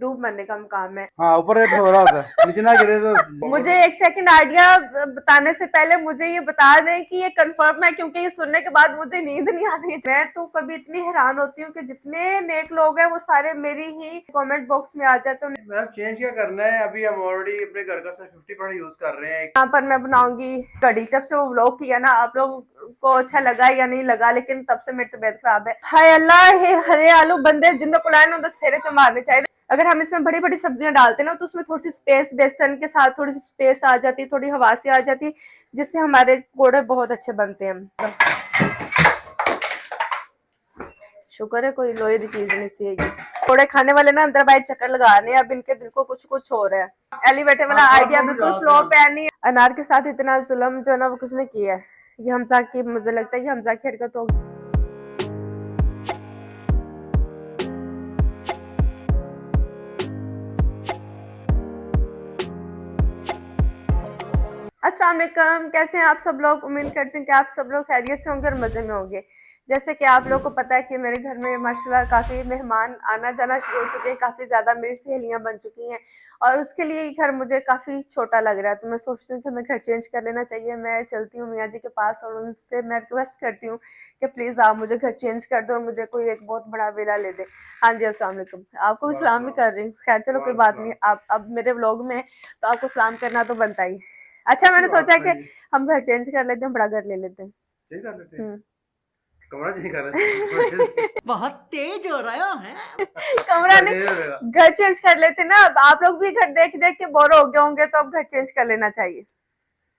डूब मरने का काम है। हाँ, ऊपर हो रहा होता है, नीचे ना गिरे तो। मुझे एक सेकंड आइडिया बताने से पहले मुझे ये बता दें कि ये कंफर्म है, क्योंकि ये सुनने के बाद मुझे नींद नहीं आ रही। मैं तो कभी इतनी हैरान होती हूँ कि जितने नेक लोग हैं वो सारे मेरी ही कमेंट बॉक्स में आ जाते हैं। मैम चेंज क्या करना है, अभी हम ऑलरेडी अपने घर का सिर्फ 50% यूज कर रहे हैं। यहाँ पर मैं बनाऊंगी कढ़ी। तब से वो व्लॉग किया ना, आप लोग को अच्छा लगा या नहीं लगा, लेकिन तब से मेरी तबीयत खराब है। हाय अल्लाह, हे हरे आलू बंदे जिंदो कुलान उधर सेरे च मारने चाहिए। अगर हम इसमें बड़ी बड़ी सब्जियां डालते ना तो उसमें थोड़ी सी स्पेस, बेसन के साथ थोड़ी सी स्पेस आ जाती, थोड़ी हवासी आ जाती, जिससे हमारे कोड़े बहुत अच्छे बनते हैं। शुक्र है कोई लोहे की चीज नहीं सी है। कोड़े खाने वाले ना अंदर बाहर चक्कर लगा रहे हैं, अब इनके दिल को कुछ कुछ हो रहा है। एलिवेटर वाला आइडिया बिल्कुल फ्लॉप है। नहीं, अनार के साथ इतना जुल्म जो है ना वो किसने किया है? ये हमजा की, मुझे लगता है ये हमजा की हरकत होगी। अस्सलाम वालेकुम, कैसे हैं आप सब लोग? उम्मीद करती हूँ कि आप सब लोग खैरियत से होंगे और मजे में होंगे। जैसे कि आप लोगों को पता है कि मेरे घर में माशाल्लाह काफी मेहमान आना जाना शुरू हो चुके हैं, काफी ज्यादा मेरी सहेलियां बन चुकी हैं और उसके लिए घर मुझे काफी छोटा लग रहा है। तो मैं सोचती हूँ कि मैं घर चेंज कर लेना चाहिए। मैं चलती हूँ मियाँ जी के पास और उनसे मैं रिक्वेस्ट करती हूँ कि प्लीज आप मुझे घर चेंज कर दो और मुझे कोई एक बहुत बड़ा विला ले दे। हाँ जी, अस्सलाम वालेकुम। आपको भी सलाम भी कर रही हूँ। खैर चलो कोई बात नहीं, आप अब मेरे व्लॉग में तो आपको सलाम करना तो बनता ही। अच्छा, मैंने सोचा कि हम घर चेंज कर लेते हैं, बड़ा घर ले लेते हैं। चेंज कर लेते हैं, कमरा चेंज कर लेते हैं। बहुत तेज हो रहा है। कमरा नहीं, घर चेंज कर लेते ना। अब आप लोग भी घर देख देख के बोर हो गए होंगे, तो अब घर चेंज कर लेना चाहिए।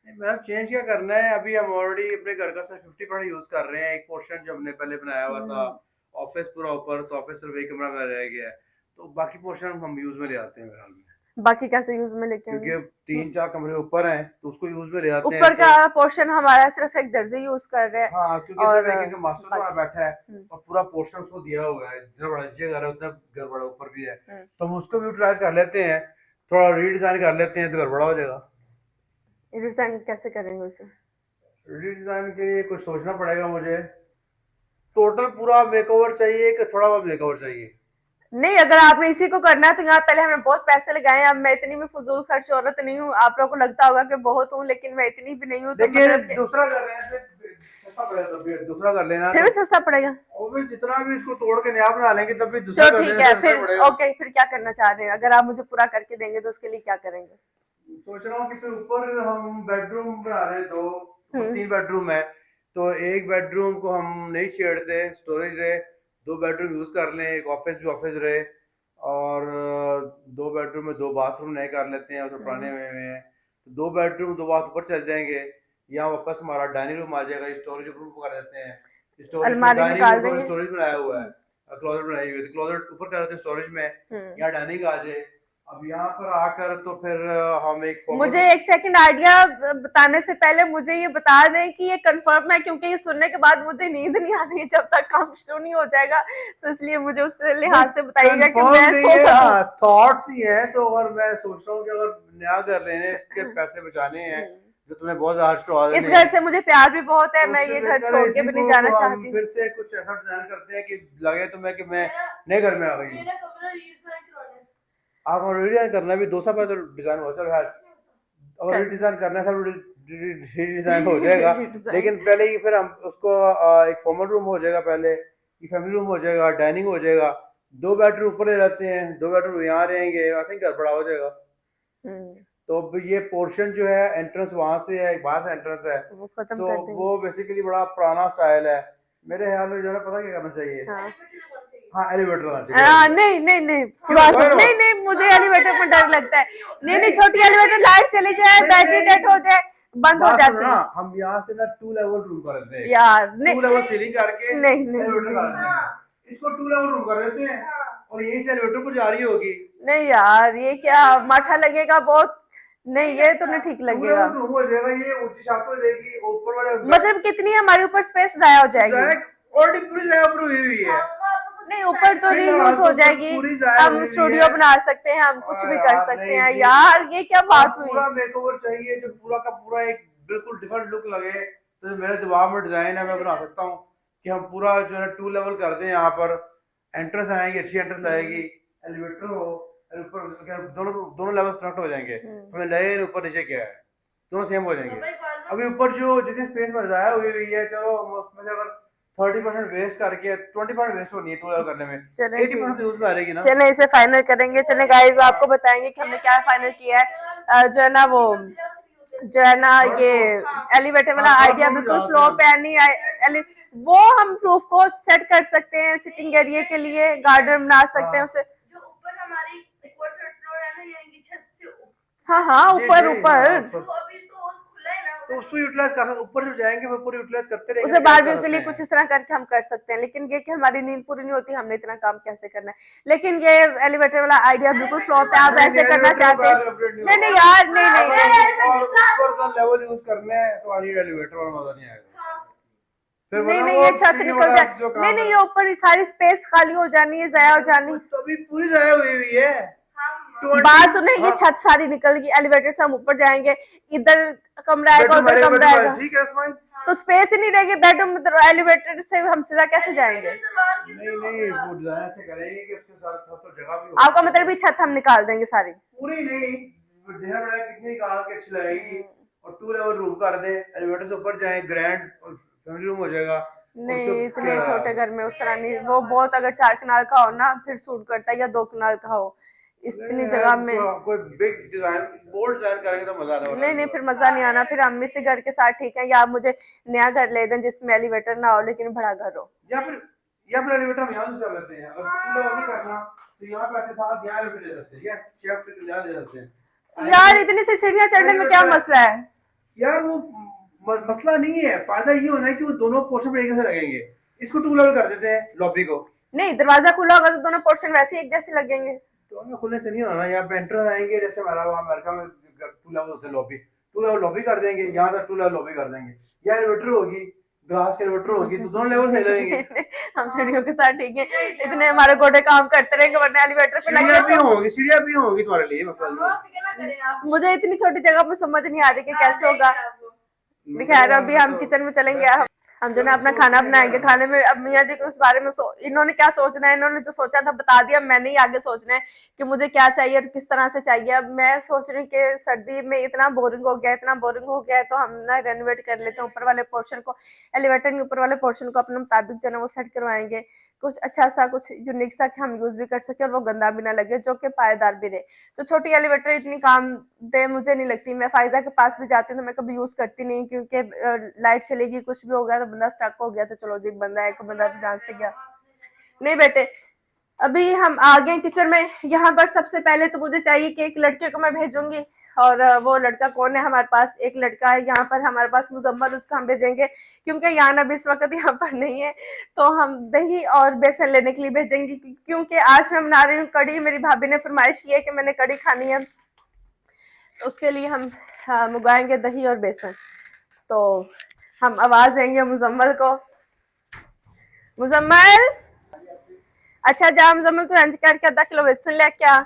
मैम चेंज क्या करना है, अभी हम ऑलरेडी अपने घर का सिर्फ 50% यूज कर रहे हैं। एक पोर्शन जो हमने पहले बनाया हुआ था ऑफिस पूरा ऊपर, तो ऑफिस सिर्फ एक कमरा में रह गया है, तो बाकी पोर्शन हम यूज में ले आते हैं मेरे ख्याल में। बाकी कैसे यूज में लेके आएंगे? क्योंकि 3-4 कमरे ऊपर हैं तो उसको यूज में ले आते हैं। ऊपर का पोर्शन हमारा सिर्फ एक दर्जी यूज कर रहे हैं। हाँ, क्योंकि और सिर्फ एक मास्टर वहाँ बैठा है और पूरा पोर्शन उसको दिया हुआ है। जितना बड़ा नीचे घर है उतना घर बड़ा ऊपर भी है, तो हम उसको भी यूटिलाइज कर लेते हैं। थोड़ा रीडिजाइन कर लेते हैं तो घर बड़ा हो जाएगा। डिजाइन कैसे करेंगे उसे? रीडिजाइन के लिए कुछ सोचना पड़ेगा मुझे। टोटल पूरा मेकओवर चाहिए कि थोड़ा बहुत मेकओवर चाहिए? नहीं, अगर आपने इसी को करना है तो यहाँ पहले हमने बहुत पैसे लगाए हैं। अब मैं इतनी भी फजूल खर्च औरत नहीं हूँ। आप लोगों को लगता होगा कि बहुत हूँ, लेकिन मैं इतनी भी नहीं हूँ। तो मतलब दूसरा कर रहे हैं, सस्ता पड़ेगा तब भी दूसरा कर लेना, फिर भी सस्ता पड़ेगा। और भी जितना भी इसको तोड़ के नया बना लेंगे तब भी दूसरा कर ठीक लेना है, सस्ता फिर पड़ेगा। ओके, फिर क्या करना चाह रहे हैं? अगर आप मुझे पूरा करके देंगे तो उसके लिए क्या करेंगे? सोच रहा हूँ कि फिर ऊपर हम बेडरूम बना रहे हैं, 3 बेडरूम है, तो एक बेडरूम को हम नहीं छेड़ते, स्टोरेज रहे। 2 बेडरूम यूज कर लें, एक ऑफिस भी ऑफिस रहे, और 2 बेडरूम में 2 बाथरूम नए कर लेते हैं, और पुराने हुए हैं। 2 बेडरूम 2 बाथ ऊपर चल जाएंगे। यहाँ वापस हमारा डाइनिंग रूम आ जाएगा, स्टोरेज रूम कर देते हैं। स्टोरेज में डाइनिंग रूम स्टोरेज बनाया हुआ है, क्लोजेट बनाई हुई है, तो क्लोजेट ऊपर कर देते हैं स्टोरेज में, यहाँ डाइनिंग आ जाए। अब यहाँ पर आकर तो फिर हम एक मुझे एक सेकंड आइडिया बताने से पहले मुझे ये बता दें कि ये कंफर्म है, क्योंकि ये सुनने के बाद मुझे नींद नहीं आ रही जब तक काम शुरू नहीं हो जाएगा। तो इसलिए मुझे उस लिहाज से बताइएगा कि मैं सो सकूं। थॉट्स ही है, तो और मैं सोच रहा हूँ कि अगर नया घर लेने इसके पैसे बचाने हैं जो तुम्हें बहुत ज्यादा इस घर से मुझे प्यार भी बहुत है, मैं ये घर छोड़ के भी नहीं जाना चाहती। फिर से कुछ ऐसा डिजाइन करते हैं कि लगे तुम्हें कि मैं नए घर में आ गई। आप रीडिजाइन करना भी 2 साल पहले तो डिजाइन हो चल रहा है, और रीडिजाइन करना सब रीडिजाइन हो जाएगा। लेकिन पहले ही फिर हम उसको एक फॉर्मल रूम हो जाएगा, पहले फैमिली रूम हो जाएगा, डाइनिंग हो जाएगा, 2 बेडरूम ऊपर ले जाते हैं, 2 बेडरूम यहाँ रहेंगे, आई थिंक घर बड़ा हो जाएगा। तो अब ये पोर्शन जो है एंट्रेंस वहां से है, एक बाहर से एंट्रेंस है, वो खत्म तो कर देंगे। वो बेसिकली बड़ा पुराना स्टाइल है। मेरे ख्याल में जो है पता क्या करना चाहिए? हाँ, एलिवेटर आना चाहिए। नहीं नहीं नहीं, नहीं नहीं, मुझे एलिवेटर में डर लगता है। नहीं नहीं, छोटी एलिवेटर, लाइट चली जाए, बैटरी डेड हो जाए, बंद हो जाती है। हम यहाँ से ना 2 लेवल रूम कर देते हैं यार। नहीं, 2 लेवल सीलिंग करके नहीं एलिवेटर डाल देते हैं, इसको 2 लेवल रूम कर देते हैं, और यही से एलिवेटर को जा रही होगी। नहीं यार, ये क्या माठा लगेगा बहुत। नहीं, ये तो नहीं ठीक लगेगा। रूम हो जाएगा, ये ऊंची छत हो जाएगी, ऊपर वाले मतलब कितनी हमारे ऊपर स्पेस जाया हो जाएगी? ऑलरेडी पूरी जगह पर हुई हुई है। नहीं, ऊपर तो रीयूज हो जाएगी, हम स्टूडियो बना सकते हैं, हम कुछ भी कर सकते हैं। यार ये क्या बात हुई? पूरा मेकओवर चाहिए जो पूरा का पूरा एक बिल्कुल डिफरेंट लुक लगे, तो मेरे दिमाग में डिजाइन है, मैं बना सकता हूँ कि हम पूरा जो है 2 लेवल कर दें। यहाँ पर एंट्रेंस आएगी, अच्छी एंट्रेंस आएगी, एलिवेटर हो, दोनों दोनों लेवल्स कनेक्ट हो जाएंगे। हमें लगे ऊपर नीचे क्या है, दोनों सेम हो जाएंगे। अभी ऊपर जो जितनी स्पेस में जाया हुई है, चलो उसमें से अगर 30% वेस्ट करके 20% वेस्ट होनी है टू लेवल करने में, 80% यूज में आ रहेगी ना। चले इसे फाइनल करेंगे। चले गाइस आपको बताएंगे कि हमने क्या फाइनल किया है। जो है ना वो जो है ना ये एलिवेटर वाला आइडिया बिल्कुल फ्लो पे नहीं, वो हम प्रूफ को सेट कर सकते हैं सिटिंग एरिया के लिए, गार्डन बना सकते हैं उसे। जो ऊपर हमारी थर्ड फ्लोर है ना, यानी कि छत से हाँ हाँ ऊपर ऊपर तो अभी तो खुला है ना, तो उसको यूटिलाइज कर सकते, ऊपर जब जाएंगे वो पूरी यूटिलाइज करते रहेंगे। उसे बारबेक्यू के लिए कुछ इस तरह करके हम कर सकते हैं, लेकिन ये कि हमारी नींद पूरी नहीं होती, हमने इतना काम कैसे करना है। लेकिन ये एलिवेटर वाला आइडिया बिल्कुल फ्लॉप है, आप ऐसे करना चाहते हैं। नहीं नहीं यार, नहीं नहीं ऊपर का लेवल यूज करना है तो आनी एलिवेटर वाला मजा नहीं आएगा। नहीं नहीं, ये छत निकल जाए, नहीं नहीं, ये ऊपर सारी स्पेस खाली हो जानी है, जाया हो जानी। तो अभी पूरी जाया हुई है। बात सुने, ये छत सारी निकल गई, एलिवेटर से हम ऊपर जाएंगे, इधर कमरा आएगा, उधर कमरा आएगा, ठीक है फाइन। तो स्पेस ही नहीं रहेगी बेडरूम, एलिवेटर से हम सीधा कैसे जाएंगे? नहीं नहीं, वो डिजाइन ऐसे करेंगे कि उसके साथ तो जगह भी हो। आपका मतलब भी छत हम निकाल देंगे सारी? पूरी नहीं, ढेर बड़ा कितनी निकाल के अच्छी लगेगी, और 2 लेवल रूम कर दे, एलिवेटर से ऊपर जाए, ग्रैंड और फैमिली रूम हो जाएगा। नहीं, इतने छोटे घर में उस तरह नहीं, वो बहुत अगर 4 कनाल का हो ना फिर सूट करता है, या 2 कनाल का हो, इतनी जगह में कोई बिग डिजाइन बोल्ड डिजाइन करेंगे तो मजा आता है। नहीं नहीं, फिर मजा नहीं आना। फिर हम इसी घर के साथ ठीक है, या आप मुझे नया घर ले दें जिसमें एलिवेटर ना हो लेकिन बड़ा घर हो, या फिर एलिवेटर हम यहाँ से कर लेते हैं। अगर पूरा नहीं करना तो यहाँ पे आके साथ यहाँ एलिवेटर ले सकते हैं, या शेफ से यहाँ ले सकते हैं। यार इतनी सी सीढ़ियां चढ़ने में क्या मसला है? यार वो मसला नहीं है, फायदा ये होना है कि वो दोनों पोर्शन एक जैसे लगेंगे। इसको 2 लेवल कर देते हैं लॉबी को। नहीं, दरवाजा खुला होगा तो दोनों पोर्शन वैसे ही एक जैसे लगेंगे। तो खुलने से नहीं होना, यहाँ पे एंट्रेंस आएंगे, जैसे हमारा वहाँ अमेरिका में 2 लेवल होते हैं लॉबी, 2 लेवल लॉबी कर देंगे, यहाँ तक 2 लेवल लॉबी कर देंगे। यहाँ एलिवेटर होगी, ग्लास के एलिवेटर होगी, तो दोनों लेवल सही लगेंगे। हम सीढ़ियों के साथ ठीक है, इतने हमारे गोडे काम करते रहेंगे, वरना एलिवेटर पे लगे सीढ़ियाँ भी होंगी तुम्हारे लिए, मतलब मुझे इतनी छोटी जगह पे समझ नहीं आ रही कि कैसे होगा। खैर अभी हम किचन में चलेंगे, हम जो ना अपना खाना बनाएंगे। खाने में अब मियाँ जी को उस बारे में इन्होंने क्या सोचना है, इन्होंने जो सोचा था बता दिया, मैंने ही आगे सोचना है कि मुझे क्या चाहिए और किस तरह से चाहिए। अब मैं सोच रही हूँ कि सर्दी में इतना बोरिंग हो गया है तो हम ना रेनोवेट कर लेते हैं ऊपर वाले पोर्शन को, एलिवेटर के ऊपर वाले पोर्शन को अपने मुताबिक जो है वो सेट करवाएंगे, कुछ अच्छा सा कुछ यूनिक सा कि हम यूज भी कर सके और वो गंदा भी ना लगे, जो कि पायेदार भी रहे। तो छोटी एलिवेटर इतनी काम दे मुझे नहीं लगती। मैं फायदा के पास भी जाती हूँ तो मैं कभी यूज करती नहीं, क्योंकि लाइट चलेगी, कुछ भी हो गया तो बंदा स्टक हो गया तो चलो जी, बंदा एक बंदा तो जान से गया। नहीं बेटे, अभी हम आ गए किचन में। यहाँ पर सबसे पहले तो मुझे चाहिए कि एक लड़के को मैं भेजूंगी, और वो लड़का कौन है? हमारे पास एक लड़का है यहाँ पर, हमारे पास मुजम्मल, उसको हम भेजेंगे क्योंकि यहाँ अभी इस वक्त यहाँ पर नहीं है, तो हम दही और बेसन लेने के लिए भेजेंगे, क्योंकि आज मैं बना रही हूँ कड़ी। मेरी भाभी ने फरमाइश की है कि मैंने कड़ी खानी है, तो उसके लिए हम मंगवाएंगे दही और बेसन। तो हम आवाज देंगे मुजम्मल को, मुजम्मल, अच्छा जा मुजम्मल, तू इंज करके 1/2 किलो बेसन लेके आ,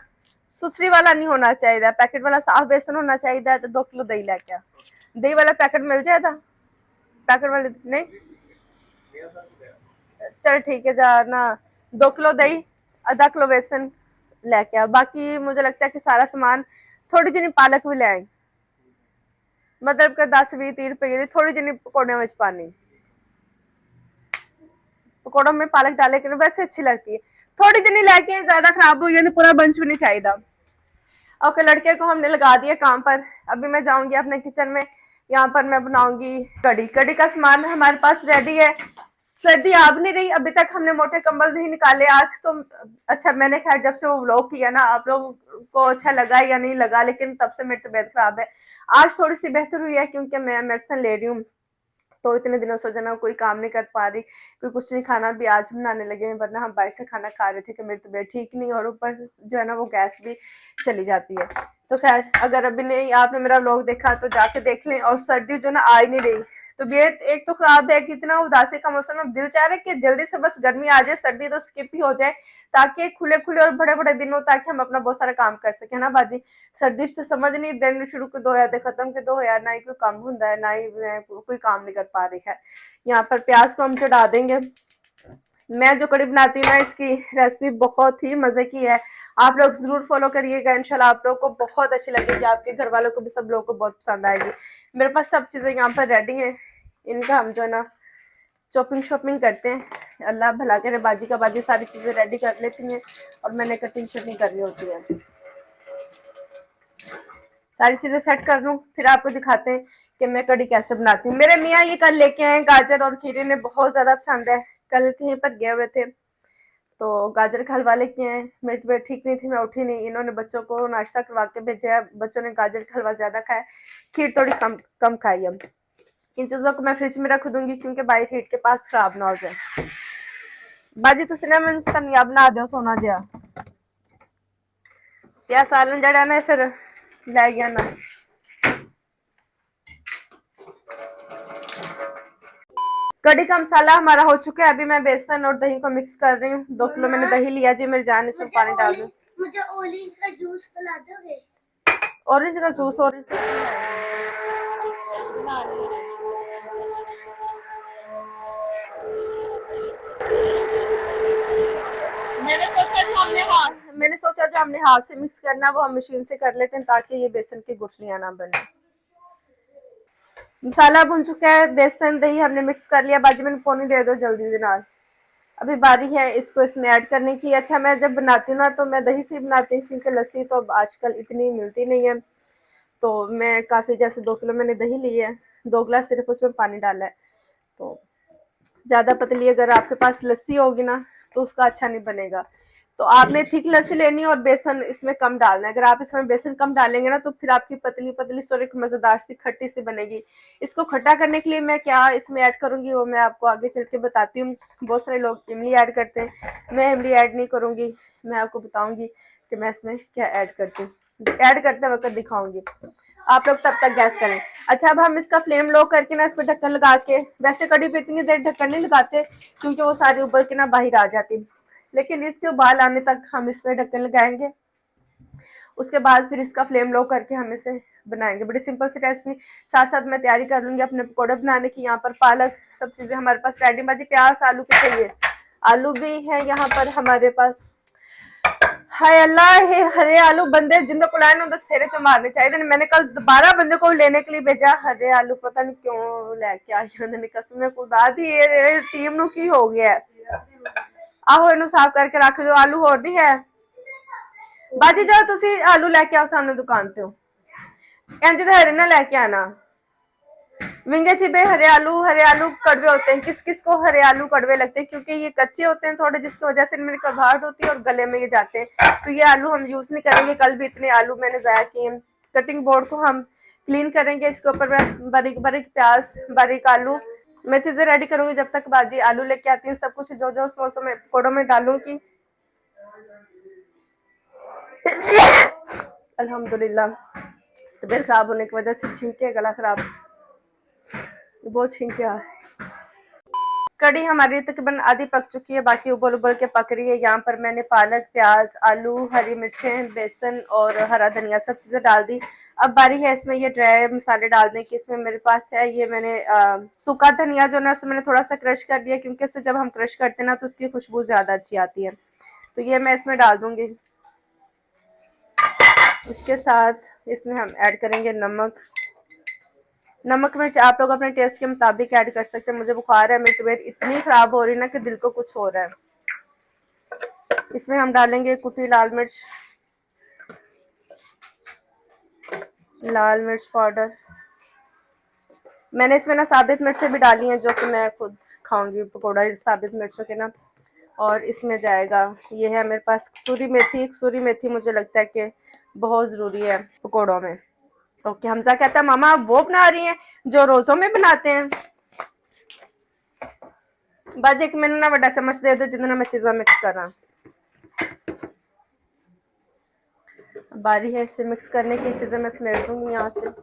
सुसरी वाला नहीं होना चाहिए, पैकेट वाला साफ बेसन होना चाहिए। तो 2 किलो दही लेके आ, दही वाला पैकेट मिल जाएगा? पैकेट वाले नहीं, चल ठीक है, जा ना 2 किलो दही 1/2 किलो बेसन लेके आ। बाकी मुझे लगता है कि सारा सामान, थोड़ी जी पालक भी ले आए, मतलब कि 10-20-30 रुपए की थोड़ी जी पकौड़े में पानी, पकौड़ों में पालक डाले के वैसे अच्छी लगती है, थोड़ी जनी लेके, ज्यादा खराब हुई है, पूरा बंच भी नहीं चाहिए। ओके, लड़के को हमने लगा दिया काम पर। अभी मैं जाऊंगी अपने किचन में, यहाँ पर मैं बनाऊंगी कड़ी। कड़ी का सामान हमारे पास रेडी है। सर्दी आ भी नहीं रही, अभी तक हमने मोटे कंबल नहीं निकाले आज तो। अच्छा, मैंने खैर जब से वो व्लॉग किया ना, आप लोगों को अच्छा लगा या नहीं लगा, लेकिन तब से मेरी तबीयत खराब है। आज थोड़ी सी बेहतर हुई है क्योंकि मैं मेडिसिन ले रही हूँ, तो इतने दिनों से जना कोई काम नहीं कर पा रही, कोई कुछ नहीं, खाना भी आज बनाने लगे हैं, वरना हम बाहर से खाना खा रहे थे कि मेरी तबीयत ठीक नहीं, और ऊपर जो है ना वो गैस भी चली जाती है। तो खैर, अगर अभी नहीं आपने मेरा व्लॉग देखा तो जाके देख लें। और सर्दी जो ना आ ही नहीं रही, तबीयत एक तो खराब है कि इतना उदासी का मौसम है, दिल चाह रहा है कि जल्दी से बस गर्मी आ जाए, सर्दी तो स्किप ही हो जाए, ताकि खुले खुले और बड़े बड़े दिन हो, ताकि हम अपना बहुत सारा काम कर सके ना बाजी। सर्दी से समझ नहीं, दिन शुरू के 2 या खत्म के 2 या, ना ही कोई काम होता है, ना ही कोई काम नहीं कर पा रही है। यहाँ पर प्याज को हम चढ़ा देंगे, मैं जो कड़ी बनाती हूँ ना, इसकी रेसिपी बहुत ही मजे की है। आप लोग जरूर फॉलो करिएगा, इंशाल्लाह आप लोग को बहुत अच्छी लगेगी, आपके घर वालों को भी, सब लोगों को बहुत पसंद आएगी। मेरे पास सब चीजें यहाँ पर रेडी हैं, इनका हम जो है ना चॉपिंग शॉपिंग करते हैं। अल्लाह भला करे, बाजी का बाजी सारी चीजें रेडी कर लेती हैं और मैंने कटिंग शटिंग करनी होती है। सारी चीजें सेट कर लूँ, फिर आपको दिखाते हैं कि मैं कड़ी कैसे बनाती हूँ। मेरे मियाँ ये कल लेके आए गाजर और खीरे, ने बहुत ज्यादा पसंद है। कल कहीं पर गए हुए थे तो गाजर का हलवा लेके आए। मेरी तबीयत ठीक नहीं थी, मैं उठी नहीं, इन्होंने बच्चों को नाश्ता करवा के भेजा है। बच्चों ने गाजर का हलवा ज्यादा खाया, खीर थोड़ी कम कम खाई है। इन चीजों को मैं फ्रिज में रख दूंगी क्योंकि बाहर हीट के पास खराब ना हो जाए। बाजी तुसी ना मैं धनिया बना दो सोना जिहा, या सालन जड़ा ना फिर लै गया ना। कड़ी का मसाला हमारा हो चुका है। अभी मैं बेसन और दही को मिक्स कर रही हूँ। 2 किलो मैंने दही लिया जी। मेरी जान, इसमें पानी डाल दूँ। मुझे ऑरेंज का जूस पिला दोगे? ऑरेंज का जूस? ऑरेंज मैंने सोचा जो हमने हाथ से मिक्स करना वो हम मशीन से कर लेते हैं ताकि ये बेसन की गुठलियां ना बने। मसाला भुन चुका है, बेसन दही हमने मिक्स कर लिया। बाजी मैंने पानी दे दो जल्दी से नाल। अभी बारी है इसको इसमें ऐड करने की। अच्छा, मैं जब बनाती हूँ ना तो मैं दही से बनाती हूँ क्योंकि लस्सी तो अब आजकल इतनी मिलती नहीं है। तो मैं काफ़ी, जैसे 2 किलो मैंने दही ली है, 2 गिलास सिर्फ उसमें पानी डाला है। तो ज़्यादा पतली अगर आपके पास लस्सी होगी ना तो उसका अच्छा नहीं बनेगा। तो आपने थिक लस्सी लेनी है और बेसन इसमें कम डालना है। अगर आप इसमें बेसन कम डालेंगे ना तो फिर आपकी पतली पतली सॉरी मज़ेदार सी खट्टी सी बनेगी। इसको खट्टा करने के लिए मैं क्या इसमें ऐड करूंगी वो मैं आपको आगे चल के बताती हूँ। बहुत सारे लोग इमली ऐड करते हैं, मैं इमली ऐड नहीं करूंगी। मैं आपको बताऊंगी कि मैं इसमें क्या ऐड करती हूँ, ऐड करते वक्त दिखाऊंगी। आप लोग तब तक गैस करें। अच्छा, अब हम इसका फ्लेम लो करके ना इस पर ढक्कन लगा के, वैसे कड़ी पे इतनी देर ढक्कन नहीं लगाते क्योंकि वो सारी उबल के ना बाहर आ जाती, लेकिन इसके उबाल आने तक हम इस पर ढक्कन लगाएंगे। उसके बाद फिर इसका फ्लेम लो करके हम इसे बनाएंगे। बड़ी सिंपल सी रेसिपी। साथ साथ मैं तैयारी कर लूंगी अपने पकौड़े बनाने की। यहाँ पर पालक, सब चीजें हमारे पास रेडी। बाजी प्याज आलू के चाहिए, आलू भी है यहाँ पर हमारे पास। हाय अल्लाह, हे हरे आलू बंदे जिंदे को लाइन होंगे सिरे च मारने चाहिए। मैंने कल दोबारा बंदे को लेने के लिए भेजा। हरे आलू पता नहीं क्यों लेके आई उन्होंने, कसम खुदा दी ये टीम नु की हो गया है। आहो इनू साफ करके रख दो। आलू होर नहीं है। बाजी जाओ तुसी आलू लेके आओ सामने दुकान ते। इंज ते हरे ना लेके आना। विंगे छिपे हरे आलू कड़वे होते हैं। किस किस को हरे आलू कड़वे लगते हैं क्योंकि ये कच्चे होते हैं थोड़े, जिसकी वजह से इनमें कड़वाहट होती है और गले में ये जाते हैं। तो ये आलू हम यूज नहीं करेंगे। कल भी इतने आलू मैंने ज़ाया किए। कटिंग बोर्ड को हम क्लीन करेंगे। इसके ऊपर मैं बारीक बारीक प्याज, बारीक आलू, मैं चीजें रेडी करूंगी। जब तक बाजी आलू लेके आती है सब कुछ जो जो उस मौसम में पकौड़ों में डालूंगी। अल्हम्दुलिल्लाह, तबीयत खराब होने की वजह से छींके, गला खराब, बहुत छींके आ रही। कड़ी हमारी तकरीबन आधी पक चुकी है, बाकी उबल उबल के पक रही है। यहाँ पर मैंने पालक, प्याज, आलू, हरी मिर्चें, बेसन और हरा धनिया सब चीज़ें डाल दी। अब बारी है इसमें ये ड्राई मसाले डालने की। इसमें मेरे पास है ये मैंने सूखा धनिया जो ना उसे मैंने थोड़ा सा क्रश कर दिया क्योंकि इससे जब हम क्रश करते हैं ना तो उसकी खुशबू ज़्यादा अच्छी आती है। तो ये मैं इसमें डाल दूँगी। इसके साथ इसमें हम ऐड करेंगे नमक मिर्च आप लोग अपने टेस्ट के मुताबिक ऐड कर सकते हैं। मुझे बुखार है, मेरी तबीयत इतनी खराब हो रही है ना कि दिल को कुछ हो रहा है। इसमें हम डालेंगे कुटी लाल मिर्च पाउडर। मैंने इसमें ना साबित मिर्चें भी डाली हैं जो कि मैं खुद खाऊंगी पकौड़ा साबित मिर्चों के ना। और इसमें जाएगा ये है मेरे पास कसूरी मेथी। कसूरी मेथी मुझे लगता है कि बहुत ज़रूरी है पकौड़ों में। ओके, हमजा कहता है मामा आप वो बना रही हैं जो रोजों में बनाते हैं। बाज एक मैंने ना बड़ा चम्मच दे दो जितना मैं चीज़ा मिक्स करा। बारी है इसे मिक्स करने की। चीज़ें मैं समेट दूंगी यहाँ से।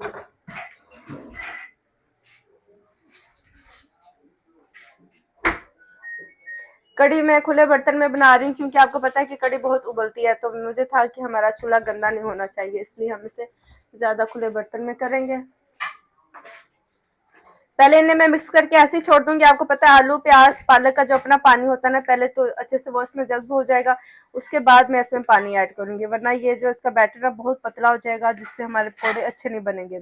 कड़ी मैं खुले बर्तन में बना रही हूँ क्योंकि आपको पता है कि कड़ी बहुत उबलती है। तो मुझे था कि हमारा चूल्हा गंदा नहीं होना चाहिए, इसलिए हम इसे ज़्यादा खुले बर्तन में करेंगे। पहले इन्हें मैं मिक्स करके ऐसे ही छोड़ दूंगी। आपको पता है आलू प्याज पालक का जो अपना पानी होता है ना, पहले तो अच्छे से वो इसमें जज्ब हो जाएगा, उसके बाद मैं इसमें पानी ऐड करूंगी, वरना ये जो इसका बैटर है बहुत पतला हो जाएगा, जिससे हमारे पकौड़े अच्छे नहीं बनेंगे।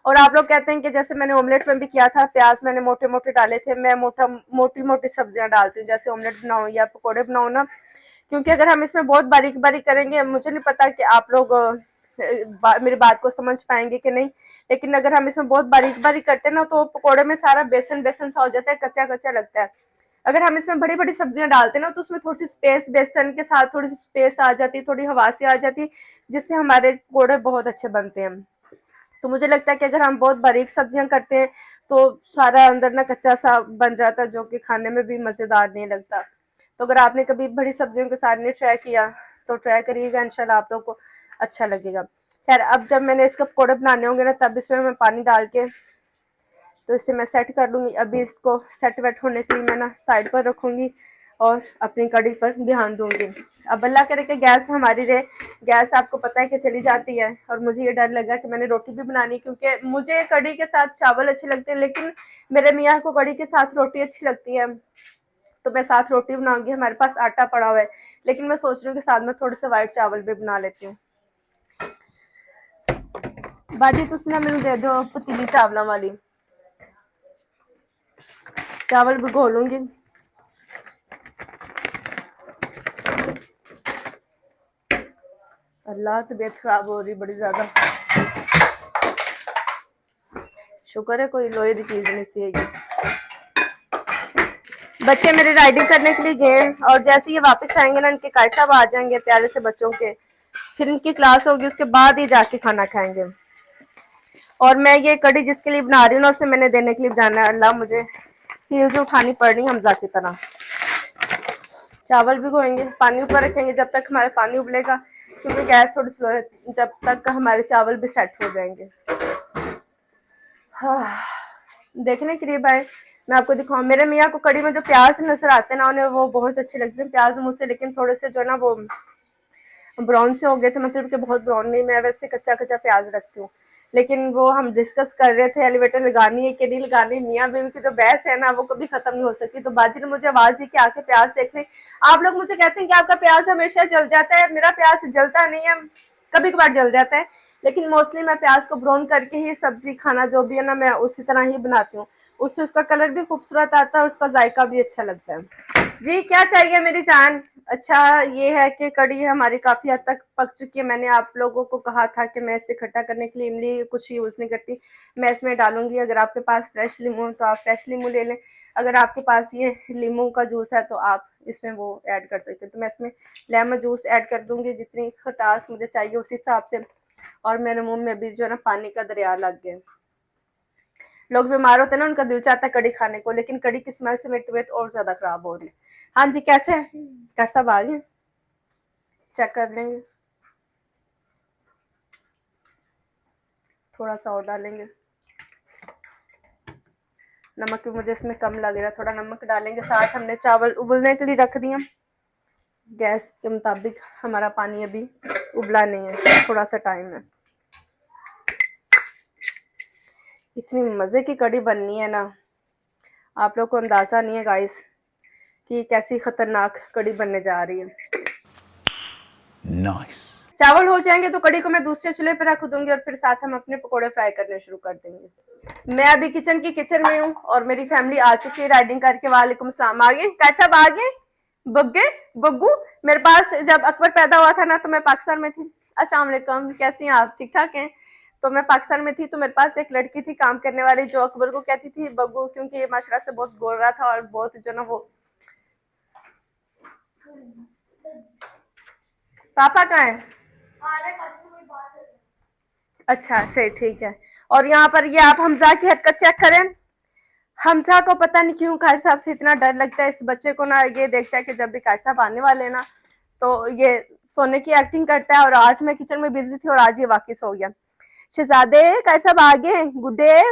और आप लोग कहते हैं कि जैसे मैंने ऑमलेट में भी किया था, प्याज मैंने मोटे मोटे डाले थे, मैं मोटी मोटी सब्जियां डालती हूँ जैसे ऑमलेट बनाऊं या पकौड़े बनाऊं ना, क्योंकि अगर हम इसमें बहुत बारीक बारीक करेंगे, मुझे नहीं पता कि आप लोग मेरी बात को समझ पाएंगे कि नहीं, लेकिन अगर हम इसमें बहुत बारीक बारीक करते हैं ना, तो पकौड़े में सारा बेसन बेसन सा हो जाता है, कच्चा कच्चा लगता है। अगर हम इसमें बड़ी बड़ी सब्जियां डालते हैं ना, तो उसमें थोड़ी सी स्पेस, बेसन के साथ थोड़ी सी स्पेस आ जाती है, थोड़ी हवा सी आ जाती है, जिससे हमारे पकौड़े बहुत अच्छे बनते हैं। तो मुझे लगता है कि अगर हम बहुत बारीक सब्जियां करते हैं तो सारा अंदर ना कच्चा सा बन जाता है, जो कि खाने में भी मजेदार नहीं लगता। तो अगर आपने कभी बड़ी सब्जियों के साथ नहीं ट्राई किया तो ट्राई करिएगा, इंशाल्लाह आप लोग को अच्छा लगेगा। खैर, अब जब मैंने इसके पकौड़े बनाने होंगे ना, तब इसमें मैं पानी डाल के तो इसे मैं सेट कर लूंगी। अभी इसको सेट वेट होने के लिए मैं ना साइड पर रखूंगी और अपनी कढ़ी पर ध्यान दूंगी। अब अल्लाह करे कि गैस हमारी रहे, गैस आपको पता है कि चली जाती है, और मुझे ये डर लगा कि मैंने रोटी भी बनानी, क्योंकि मुझे कढ़ी के साथ चावल अच्छे लगते हैं, लेकिन मेरे मियाँ को कढ़ी के साथ रोटी अच्छी लगती है, तो मैं साथ रोटी बनाऊंगी। हमारे पास आटा पड़ा हुआ है, लेकिन मैं सोच रही हूँ कि साथ में थोड़े से वाइट चावल भी बना लेती हूँ। बाजी तुसी ना मैनू दे दो पतीली चावलों वाली, चावल भिगो लूंगी। अल्लाह, तबीयत खराब हो रही बड़ी ज्यादा, शुक्र है कोई लोहे की चीज नहीं सी है। बच्चे मेरे राइडिंग करने के लिए गए, और जैसे ये वापस आएंगे ना, इनके कायद साहब आ जाएंगे प्यारे से बच्चों के, फिर इनकी क्लास होगी, उसके बाद ही जाके खाना खाएंगे। और मैं ये कढ़ी जिसके लिए बना रही हूँ ना, उसे मैंने देने के लिए जाना है। अल्लाह, मुझे हील्स उठानी पड़ रही हमजा की तरह। चावल भिगोएंगे, पानी ऊपर रखेंगे जब तक हमारा पानी उबलेगा, क्योंकि गैस थोड़ी स्लो है, जब तक हमारे चावल भी सेट हो जाएंगे। हाँ, देखने के लिए भाई मैं आपको दिखाऊं, मेरे मियाँ को कढ़ी में जो प्याज नजर आते हैं ना, उन्हें वो बहुत अच्छे लगते हैं प्याज मुझसे, लेकिन थोड़े से जो ना वो ब्राउन से हो गए थे, मतलब कि बहुत ब्राउन नहीं, मैं वैसे कच्चा कच्चा प्याज रखती हूँ। लेकिन वो हम डिस्कस कर रहे थे एलिवेटर लगानी है कि नहीं लगानी, मियाँ बीवी की जो बहस है ना, वो कभी खत्म नहीं हो सकती। तो बाजी ने मुझे आवाज दी कि आके प्याज देख लें। आप लोग मुझे कहते हैं कि आपका प्याज हमेशा जल जाता है, मेरा प्याज जलता नहीं है, कभी कभार जल जाता है, लेकिन मोस्टली मैं प्याज को ब्राउन करके ही सब्जी खाना जो भी है ना, मैं उसी तरह ही बनाती हूँ। उससे उसका कलर भी खूबसूरत आता है और उसका जायका भी अच्छा लगता है। जी, क्या चाहिए मेरी जान? अच्छा, ये है कि कढ़ी हमारी काफी हद तक पक चुकी है। मैंने आप लोगों को कहा था कि मैं इसे खट्टा करने के लिए इमली कुछ यूज नहीं करती, मैं इसमें डालूंगी। अगर आपके पास फ्रेश लीमू हो तो आप फ्रेश लीमू ले लें, अगर आपके पास ये लीमू का जूस है तो आप इसमें वो ऐड कर सकते हैं। तो मैं इसमें लेमन जूस ऐड कर दूंगी, जितनी खटास मुझे चाहिए उस हिसाब से। और मेरे मुंह में भी जो है ना पानी का दरिया लग गया। लोग बीमार होते हैं ना, उनका दिल चाहता है कढ़ी खाने को, लेकिन कढ़ी की स्मेल से मेरी तबीयत और ज्यादा खराब हो रही है। हाँ जी, कैसे हैं? कर सब आ गए, चेक कर लेंगे, थोड़ा सा और डालेंगे। नमक भी मुझे इसमें कम लग रहा है, थोड़ा नमक डालेंगे। साथ हमने चावल उबलने के लिए रख दिए, गैस के मुताबिक हमारा पानी अभी उबला नहीं है, थोड़ा सा टाइम है। इतनी मजे की कढ़ी बननी है ना, आप लोग को अंदाजा नहीं है गाइस कि कैसी खतरनाक कढ़ी बनने जा रही है। Nice. चावल हो जाएंगे तो कढ़ी को मैं दूसरे चूल्हे पर रख दूंगी, और फिर साथ हम अपने पकोड़े फ्राई करने शुरू कर देंगे। मैं अभी किचन में हूँ और मेरी फैमिली आ चुकी है राइडिंग करके। वालेकुम सलाम। आ गए कैसे सब? आ गए बग्गे बग्गू। मेरे पास जब अकबर पैदा हुआ था ना, तो मैं पाकिस्तान में थी। अस्सलाम वालेकुम, कैसी हैं आप? ठीक ठाक हैं? तो मैं पाकिस्तान में थी, तो मेरे पास एक लड़की थी काम करने वाली, जो अकबर को कहती थी बग्गू, क्योंकि ये माशरा से बहुत बोल रहा था और बहुत जो ना वो। पापा कहाँ है? अच्छा, सही, ठीक है। और यहाँ पर ये आप हमजा की हरकत चेक करें। हमजा को पता नहीं क्यों कार साहब से इतना डर लगता है। इस बच्चे को ना ये देखता है कि जब भी कार साहब आने वाले ना, तो ये सोने की एक्टिंग करता है। और आज मैं किचन में बिजी थी और आज ये वाकिस हो गया। शहजादे, कार साहब आ गए। गुड्डे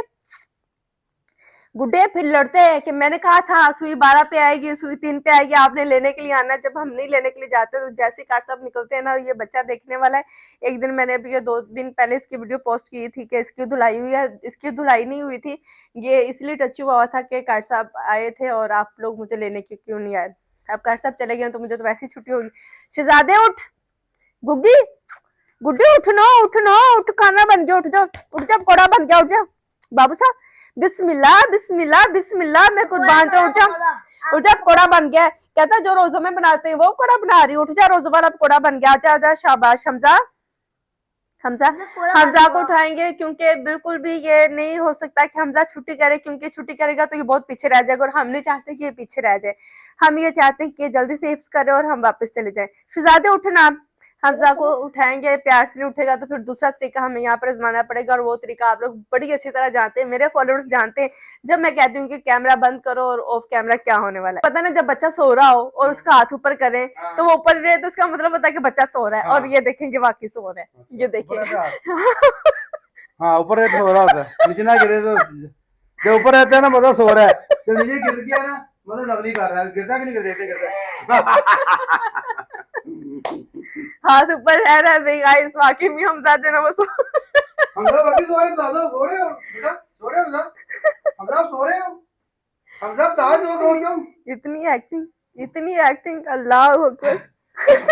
गुड्डे फिर लड़ते हैं कि मैंने कहा था सुई 12 पे आएगी, सुई 3 पे आएगी, आपने लेने के लिए आना है। जब हम नहीं लेने के लिए जाते तो जैसे ही कार साहब निकलते हैं ना, ये बच्चा देखने वाला है। एक दिन मैंने अभी ये 2 दिन पहले इसकी वीडियो पोस्ट की थी कि इसकी धुलाई हुई है, इसकी धुलाई नहीं हुई थी। ये इसलिए टच हुआ था कि कार साहब आए थे और आप लोग मुझे लेने क्यों नहीं आए। अब कार साहब चले गए तो मुझे तो वैसे ही छुट्टी होगी। शहजादे उठ, गुग्गी गुड्डी उठ ना, उठ ना, उठ, खाना बन गया, उठ जाओ, उठ जाओ, पकौड़ा बन गया, उठ जाओ बाबू साहब, बिस्मिल्लाह बिस्मिल्लाह बिस्मिल्लाह, मैं कुर्बान जाऊं, उठ जा, उठ जा, पकौड़ा बन गया। कहता जो रोजों में बनाते हैं वो पकौड़ा बना रही, उठ जा, रोजों वाला पकौड़ा बन गया, आजा आजा, शाबाश हमजा। हमजा हमजा को उठाएंगे क्योंकि बिल्कुल भी ये नहीं हो सकता कि हमजा छुट्टी करे, क्योंकि छुट्टी करेगा तो ये बहुत पीछे रह जाएगा और हम नहीं चाहते कि ये पीछे रह जाए। हम ये चाहते हैं कि ये जल्दी से हिफ्स करे और हम वापस चले जाए। शहजादे उठना, हमजा को उठाएंगे, प्यार से नहीं उठेगा तो फिर दूसरा तरीका हमें यहाँ पर आजमाना पड़ेगा और वो तरीका आप लोग बड़ी अच्छी तरह जानते हैं, मेरे फॉलोअर्स जानते हैं। जब मैं कहती हूँ कि कैमरा बंद करो और ऑफ कैमरा क्या होने वाला है, पता ना, जब बच्चा सो रहा हो और उसका हाथ ऊपर करे तो वो ऊपर रहे तो उसका मतलब होता है कि बच्चा सो रहा है। और ये देखेंगे वाकई सो रहा है, ये देखिए। हाँ, ऊपर रहते सो रहा होता है, नीचे ना गिरे तो जो ऊपर रहता है ना मतलब सो रहा है, जो नीचे गिर गया ना मतलब नकली कर रहा है, गिरता कि नहीं गिरता। हाथ ऊपर रह रहा है भाई गाइस, वाकई में हमजा जो ना वो हमजा वाकई सो रहे हैं, दादा सो रहे हो बेटा, सो रहे हो हमजा, हमजा सो रहे हो, हमजा बता दो दोस्तों। इतनी एक्टिंग, अल्लाह अकबर।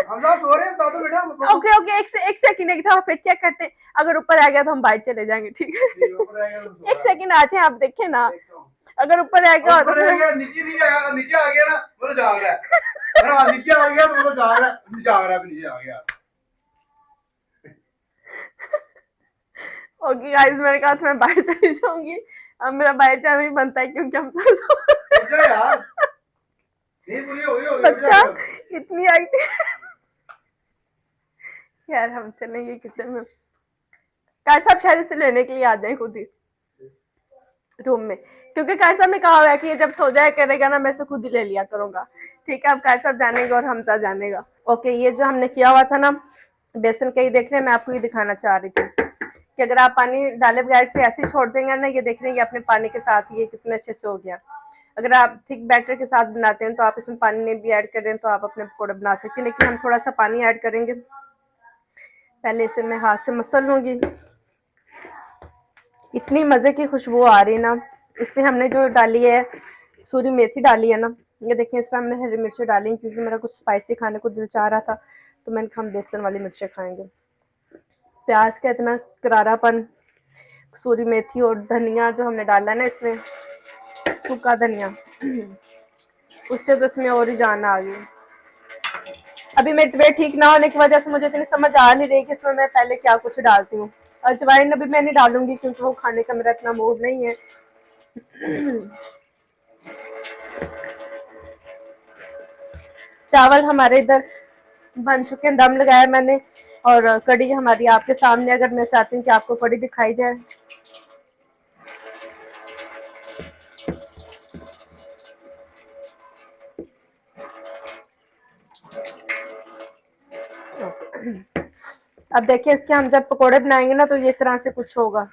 हमजा सो रहे हैं, बता दो बेटा। ओके ओके, एक सेकंड, एक दफा फिर चेक करते हैं, अगर ऊपर आ गया तो हम बाहर चले जाएंगे, ठीक है। एक सेकंड आ जाए, आप देखें ना, अगर ऊपर आ गया तो नीचे नहीं आया, नीचे आ गया ना वो तो जाग रहा है, अरे नीचे आ गया तो वो जाग रहा है, नीचे आ गया। ओके गाइस, मैंने कहा था मैं बाहर चली जाऊंगी, अब मेरा बाहर जाना ही बनता है क्योंकि हम यार नहीं पूरी हो गई बच्चा इतनी एक्टिंग। यार हम चलेंगे किचन में, कार साहब शायद इसे लेने के लिए आ जाए खुद ही रूम में, क्योंकि कार साहब ने कहा हुआ है कि ये जब सो जाया करेगा ना मैं इसे खुद ही ले लिया करूंगा। ठीक है, अब कार साहब जानेगा और हमजा जानेगा। ओके, ये जो हमने किया हुआ था ना बेसन का, ये देख रहे हैं, मैं आपको ये दिखाना चाह रही थी कि अगर आप पानी डाले बगैर से ऐसे छोड़ देंगे ना, ये देख रहे हैं अपने पानी के साथ ये कितने अच्छे से हो गया। अगर आप थिक बैटर के साथ बनाते हैं तो आप इसमें पानी नहीं भी ऐड करें तो आप अपने पकौड़े बना सकते हैं, लेकिन हम थोड़ा सा पानी ऐड करेंगे। पहले इसे मैं हाथ से मसल लूंगी। इतनी मजे की खुशबू आ रही ना, इसमें हमने जो डाली है सूरी मेथी डाली है ना, ये देखिए, इस तरह हमने हरी मिर्चें डाली क्योंकि मेरा कुछ स्पाइसी खाने को दिल चाह रहा था, तो मैंने कहा हम बेसन वाली मिर्चें खाएंगे। प्याज का इतना करारापन, सूरी मेथी और धनिया जो हमने डाला ना इसमें, सूखा धनिया, उससे तो इसमें और ही जान आ गई। अभी मेरी तबीयत ठीक ना होने की वजह से मुझे इतनी समझ आ नहीं रही कि इसमें मैं पहले क्या कुछ डालती हूँ। अजवाइन अभी मैं नहीं डालूंगी क्योंकि वो खाने का मेरा इतना मूड नहीं है। चावल हमारे इधर बन चुके हैं, दम लगाया मैंने, और कड़ी हमारी आपके सामने। अगर मैं चाहती हूँ कि आपको कड़ी दिखाई जाए, अब देखिए इसके हम जब पकोड़े बनाएंगे ना तो ये इस तरह से कुछ होगा।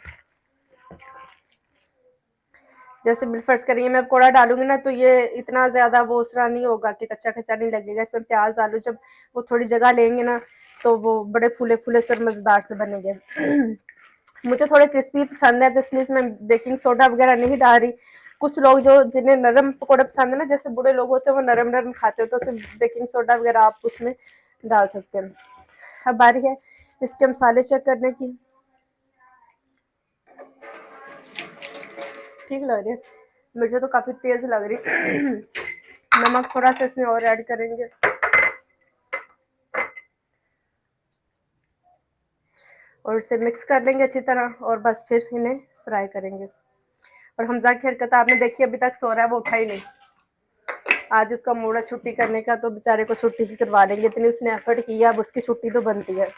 जैसे बिलफर्स करेंगे, मैं पकोड़ा डालूंगी ना तो ये इतना ज्यादा वो उस तरह नहीं होगा कि कच्चा कच्चा नहीं लगेगा। इसमें प्याज डालू, जब वो थोड़ी जगह लेंगे ना तो वो बड़े फूले फूले से मजेदार से बनेंगे। मुझे थोड़े क्रिस्पी पसंद है तो इसलिए इसमें बेकिंग सोडा वगैरह नहीं डाल रही। कुछ लोग जो जिन्हें नरम पकोड़े पसंद है ना, जैसे बूढ़े लोग होते हैं वो नरम नरम खाते हो, तो उसमें बेकिंग सोडा वगैरह आप उसमें डाल सकते हैं। अब बारी है इसके मसाले चेक करने की। ठीक लग रही है, मुझे तो काफी तेज लग रही। नमक थोड़ा सा इसमें और ऐड करेंगे, और इसे मिक्स कर लेंगे अच्छी तरह, और बस फिर इन्हें फ्राई करेंगे। और हमजा की हरकत आपने देखी, अभी तक सो रहा है, वो उठा ही नहीं। आज उसका मूड है छुट्टी करने का, तो बेचारे को छुट्टी ही करवा लेंगे, इतनी उसने एफर्ट किया, अब उसकी छुट्टी तो बनती है।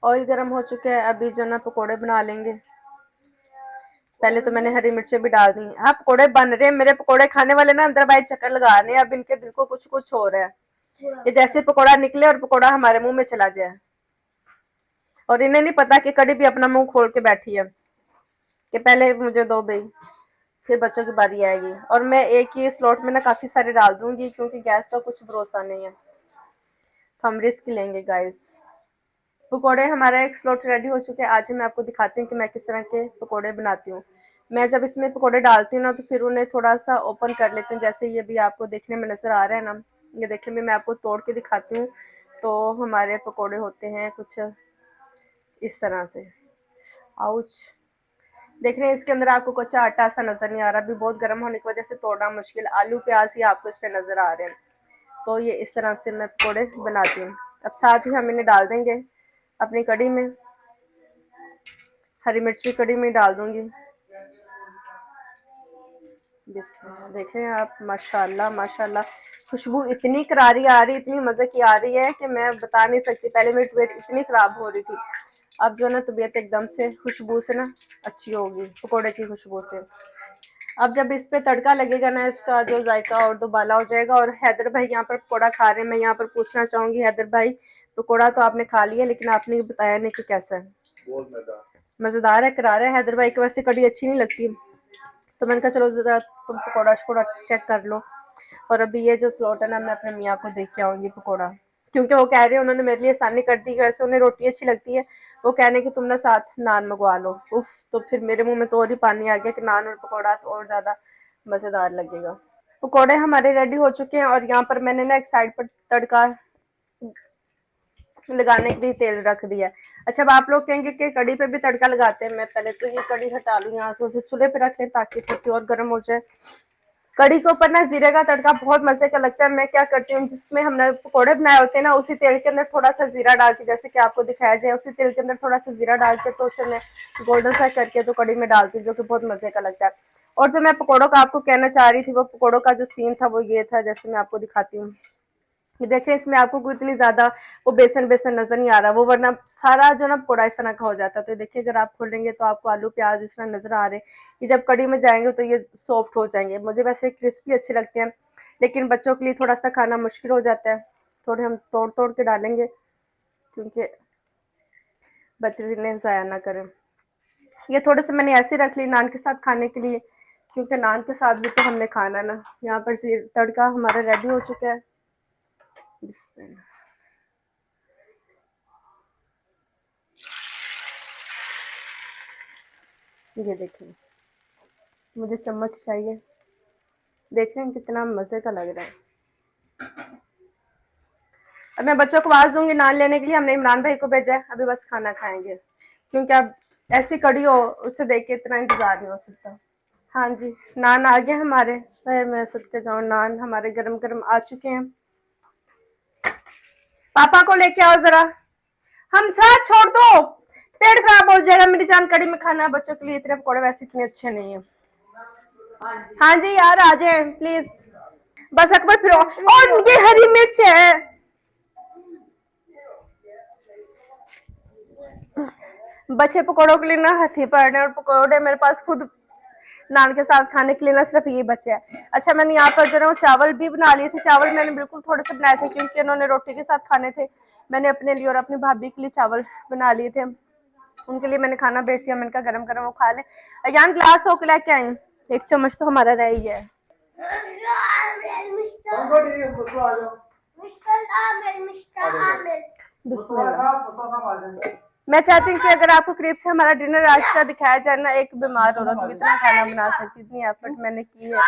ऑयल गर्म हो चुका है, अभी जो ना पकोड़े बना लेंगे। पहले तो मैंने हरी मिर्चें भी डाल दी। हाँ, पकोड़े बन रहे हैं, मेरे पकोड़े खाने वाले ना अंदर बाहर चक्कर लगा रहे हैं, अब इनके दिल को कुछ कुछ हो रहा है। ये जैसे पकोड़ा निकले और पकोड़ा हमारे मुंह में चला जाए, और इन्हें नहीं पता कि कड़ी भी अपना मुंह खोल के बैठी है कि पहले मुझे दो भाई। फिर बच्चों की बारी आएगी। और मैं एक ही स्लॉट में ना काफ़ी सारे डाल दूंगी, क्योंकि गैस का कुछ भरोसा नहीं है, तो हम रिस्क लेंगे गाइस। पकोड़े हमारा एक स्लॉट रेडी हो चुके हैं। आज मैं आपको दिखाती हूँ कि मैं किस तरह के पकोड़े बनाती हूँ। मैं जब इसमें पकोड़े डालती हूँ ना, तो फिर उन्हें थोड़ा सा ओपन कर लेती हूँ, जैसे ये भी आपको देखने में नज़र आ रहा है ना। ये देखने में मैं आपको तोड़ के दिखाती हूँ। तो हमारे पकोड़े होते हैं कुछ इस तरह से। आउच, देख रहे हैं इसके अंदर आपको कच्चा आटा सा नजर नहीं आ रहा, अभी बहुत गर्म होने की वजह से तोड़ना मुश्किल। आलू प्याज ही आपको इस पे नजर आ रहे हैं। तो ये इस तरह से मैं पकोड़े बनाती हूँ। अब साथ ही हम इन्हें डाल देंगे अपनी कढ़ी में। हरी मिर्च भी कढ़ी में डाल दूंगी। बिस्मिल्लाह, देख रहे हैं आप, माशाल्लाह माशाल्लाह, खुशबू इतनी करारी आ रही, इतनी मजे की आ रही है कि मैं बता नहीं सकती। पहले मेरी तबीयत इतनी खराब हो रही थी, अब जो ना तबीयत एकदम से खुशबू से ना अच्छी होगी, पकोड़े की खुशबू से। अब जब इस पे तड़का लगेगा ना, इसका जो जायका और दोबाला हो जाएगा। और हैदर भाई यहाँ पर पकोड़ा खा रहे हैं। मैं यहाँ पर पूछना चाहूंगी, हैदर भाई पकोड़ा तो आपने खा लिया, लेकिन आपने बताया नहीं कि कैसा है। बहुत मजेदार है, करारा है। हैदर भाई को वैसे कड़ी अच्छी नहीं लगती, तो मैंने कहा चलो जरा तुम पकौड़ा शकोड़ा चेक कर लो। और अभी ये जो स्लॉट है ना, मैं अपने मियाँ को देख के आऊंगी पकौड़ा, क्योंकि वो कह रहे हैं, उन्होंने मेरे लिए आसानी कर दी। वैसे उन्हें रोटी अच्छी लगती है, वो कहने कि तुम ना साथ नान मंगवा लो। उफ, तो फिर मेरे मुंह में तो और ही पानी आ गया कि नान और पकौड़ा तो और ज्यादा मजेदार लगेगा। पकौड़े हमारे रेडी हो चुके हैं, और यहाँ पर मैंने ना एक साइड पर तड़का लगाने के लिए तेल रख दिया है। अच्छा, अब आप लोग कहेंगे कि कड़ी पे भी तड़का लगाते हैं। मैं पहले तो ये कड़ी हटा लूँ यहाँ से, उसे चूल्हे पे रख लें ताकि थोड़ी सी और गर्म हो जाए। कड़ी के ऊपर ना जीरे का तड़का बहुत मजे का लगता है। मैं क्या करती हूँ, जिसमें हमने पकोड़े बनाए होते हैं ना, उसी तेल के अंदर थोड़ा सा जीरा डाल के, जैसे कि आपको दिखाया जाए, उसी तेल के अंदर थोड़ा सा जीरा डाल के, तो उसे मैं गोल्डन सा करके तो कड़ी में डालती हूँ, जो कि बहुत मजे का लगता है। और जो मैं पकोड़ों का आपको कहना चाह रही थी, वो पकोड़ों का जो सीन था वो ये था, जैसे मैं आपको दिखाती हूँ। ये देखें, इसमें आपको कोई इतनी ज्यादा वो बेसन बेसन नजर नहीं आ रहा, वो वरना सारा जो ना पकोड़ा इस तरह का हो जाता है। तो देखिए, अगर आप खोलेंगे तो आपको आलू प्याज इस तरह नजर आ रहे हैं। ये जब कड़ी में जाएंगे तो ये सॉफ्ट हो जाएंगे। मुझे वैसे क्रिस्पी अच्छे लगते हैं, लेकिन बच्चों के लिए थोड़ा सा खाना मुश्किल हो जाता है। थोड़े हम तोड़ तोड़ के डालेंगे, क्योंकि बच्चे इन्हें ज़ाया ना करें। ये थोड़े से मैंने ऐसे रख ली नान के साथ खाने के लिए, क्योंकि नान के साथ भी तो हमने खाना ना। यहाँ पर तड़का हमारा रेडी हो चुका है। बिस्मिल्लाह। ये देखिए, मुझे चम्मच चाहिए। देख रहे हैं कितना मजे का लग रहा है। अब मैं बच्चों को आवाज दूंगी नान लेने के लिए। हमने इमरान भाई को भेजा है, अभी बस खाना खाएंगे, क्योंकि अब ऐसी कड़ी हो उसे देख के इतना इंतजार नहीं हो सकता। हाँ जी, नान आ गए हमारे। मैं सदके जाऊं, नान हमारे गरम गरम आ चुके हैं। पापा को लेके आओ जरा, हम साथ छोड़ दो, पेट खराब हो जाएगा। मेरी जान, कड़ी में खाना है बच्चों के लिए। इतने पकौड़े वैसे इतने अच्छे नहीं है। हाँ जी यार, आ जाए प्लीज। बस अकबर फिर, और ये हरी मिर्च है। बच्चे पकौड़ों के लिए ना हथी पड़ रहे हैं, और पकौड़े मेरे पास खुद नान के साथ खाने के लिए ना सिर्फ ये बचे हैं। अच्छा, मैंने यहाँ पर जो है वो चावल भी बना लिए थे। चावल मैंने बिल्कुल थोड़े से बनाए थे, क्योंकि उन्होंने रोटी के साथ खाने थे। मैंने अपने लिए और अपनी भाभी के लिए चावल बना लिए थे, उनके लिए मैंने खाना भेज दिया। मैंने कहा गरम गरम वो खा ले। अयान ग्लास होके लेके आई, एक चम्मच तो हमारा रह ही है। बिस्मिल्लाह। मैं चाहती हूँ कि अगर आपको करीब से हमारा डिनर आज का दिखाया जाए ना, एक बीमार औरत भी इतना खाना बना सकती, इतनी एफर्ट मैंने की है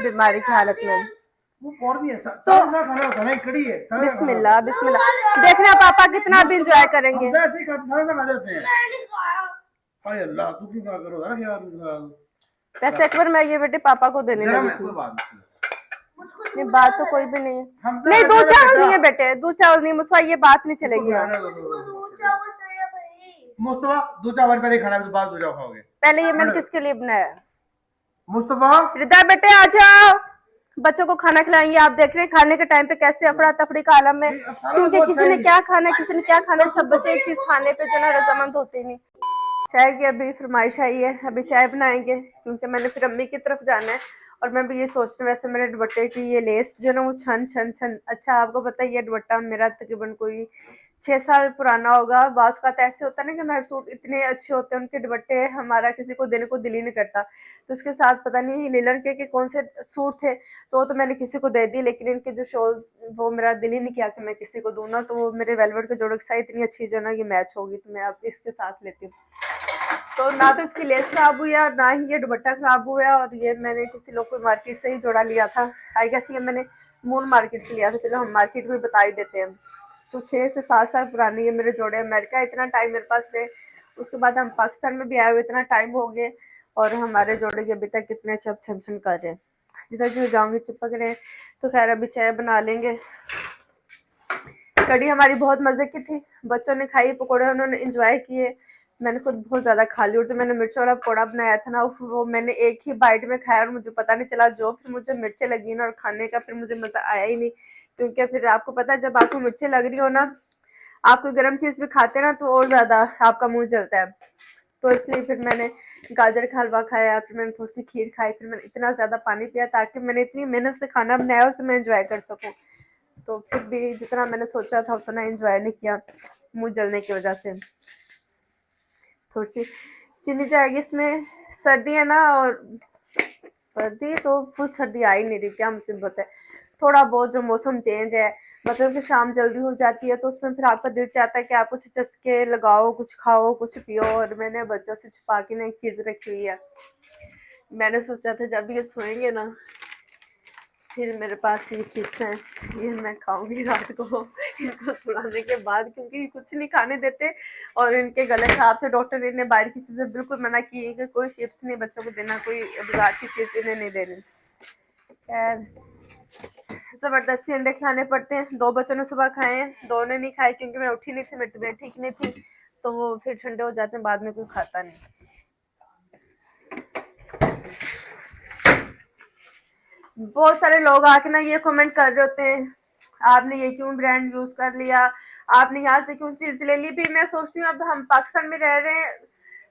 बीमारी की हालत में। वो और भी है तो खाना होता है ना, कड़ी है। बिस्मिल्लाह बिस्मिल्लाह, देखना पापा कितना भी इंजॉय करेंगे। ऐसे ही खाना खा जाते हैं। हाय अल्लाह, तू क्यों क्या करो यार। वैसे एक बार मैं ये बेटे पापा को देने लगी थी। कोई बात नहीं, बात तो कोई भी नहीं है। नहीं, दूध चावल नहीं है बेटे, दूध चावल नहीं मुझे, ये बात नहीं चलेगी। मुस्तफा, दूध चावल पहले खाना, तो बाद दूध चावल खाओगे। पहले ये मैंने किसके लिए बनाया? मुस्तफा, रिदा बेटे आ जाओ, बच्चों को खाना खिलाएंगे। आप देख रहे हैं खाने के टाइम पे कैसे अफड़ा तफड़ी का आलम है, क्योंकि किसी ने क्या खाना है, किसी ने क्या खाना है। सब बच्चे एक चीज खाने पे जो ना रजामंद होते नहीं। चाय की अभी फरमाइश आई है, अभी चाय बनाएंगे, क्योंकि मैंने फिर अम्मी की तरफ जाना है। और मैं भी ये सोच रही हूँ, वैसे मेरे दुपट्टे की ये लेस जो ना वो छन छन छन, अच्छा आपको पता है ये दुपट्टा मेरा तकरीबन कोई 6 साल पुराना होगा। बाज़ का तो ऐसे होता है ना कि हमारे सूट इतने अच्छे होते हैं, उनके दुपट्टे हमारा किसी को देने को दिल ही नहीं करता। तो उसके साथ पता नहीं लिनन के कौन से सूट थे, तो वो तो मैंने किसी को दे दी, लेकिन इनके जो शॉल्स वो मेरा दिल ही नहीं किया कि मैं किसी को दूँ ना। तो वो मेरे वेलवेट के जोड़ों के साथ इतनी अच्छी जो ना ये मैच होगी, तो मैं अब इसके साथ लेती हूँ। तो ना तो इसकी लेस खराब हुई है और ना ही ये दुपट्टा खराब हुआ है। और ये मैंने किसी लोग को मार्केट से ही जोड़ा लिया था। आई गेस ये मैंने मून मार्केट से लिया था। चलो हम मार्केट में बता ही देते हैं। तो 6 से 7 साल पुराने ये मेरे जोड़े। अमेरिका इतना टाइम मेरे पास रहे, उसके बाद हम पाकिस्तान में भी आए हुए इतना टाइम हो गए, और हमारे जोड़े ये अभी तक कितने अच्छे छन छन कर रहे हैं। जिधर जो जाऊँगी चिपक रहे हैं। तो खैर अभी चाय बना लेंगे। कड़ी हमारी बहुत मज़े की थी, बच्चों ने खाई, पकौड़े उन्होंने इंजॉय किए, मैंने खुद बहुत ज़्यादा खा ली। और जो मैंने मिर्च वाला पकौड़ा बनाया था ना, वो मैंने एक ही बाइट में खाया और मुझे पता नहीं चला। जो फिर मुझे मिर्चें लगी ना और खाने का फिर मुझे मज़ा आया ही नहीं, क्योंकि फिर आपको पता है जब आपको मिर्चें लग रही हो ना, आप कोई गर्म चीज़ भी खाते हैं ना, तो और ज़्यादा आपका मुँह जलता है। तो इसलिए फिर मैंने गाजर का हलवा खाया, फिर मैंने थोड़ी सी खीर खाई, फिर मैंने इतना ज़्यादा पानी पिया ताकि मैंने इतनी मेहनत से खाना बनाया उसे मैं एंजॉय कर सकूँ। तो फिर भी जितना मैंने सोचा था उतना एंजॉय नहीं किया, मुँह जलने की वजह से। थोड़ी सी चीनी जाएगी इसमें। सर्दी है ना, और सर्दी तो फुल सर्दी आ ही नहीं रही, क्या मुसीबत है। थोड़ा बहुत जो मौसम चेंज है, मतलब कि शाम जल्दी हो जाती है, तो उसमें फिर आपका दिल चाहता है कि आप कुछ चस्के लगाओ, कुछ खाओ, कुछ पियो। और मैंने बच्चों से छुपा के ना एक चीज़ रखी हुई है। मैंने सोचा था जब ये सोएंगे ना, फिर मेरे पास ये चिप्स हैं, ये मैं खाऊंगी रात को इनको सुलाने के बाद, क्योंकि कुछ नहीं खाने देते और इनके गले खराब थे। डॉक्टर ने इन्हें बाहर की चीज़ें बिल्कुल मना की है कि कोई चिप्स नहीं बच्चों को देना, कोई बाजार की चीज़ इन्हें नहीं देनी। खैर ज़बरदस्ती अंडे खिलाने पड़ते हैं। 2 बच्चों ने सुबह खाए हैं, 2 ने नहीं खाए क्योंकि मैं उठी नहीं थी, मेरी तबीयत ठीक नहीं थी, तो वो फिर ठंडे हो जाते हैं, बाद में कोई खाता नहीं। बहुत सारे लोग आके ना ये कमेंट कर रहे होते हैं, आपने ये क्यों ब्रांड यूज कर लिया, आपने यहाँ से क्यों चीज ले ली। भी मैं सोचती हूँ अब हम पाकिस्तान में रह रहे हैं,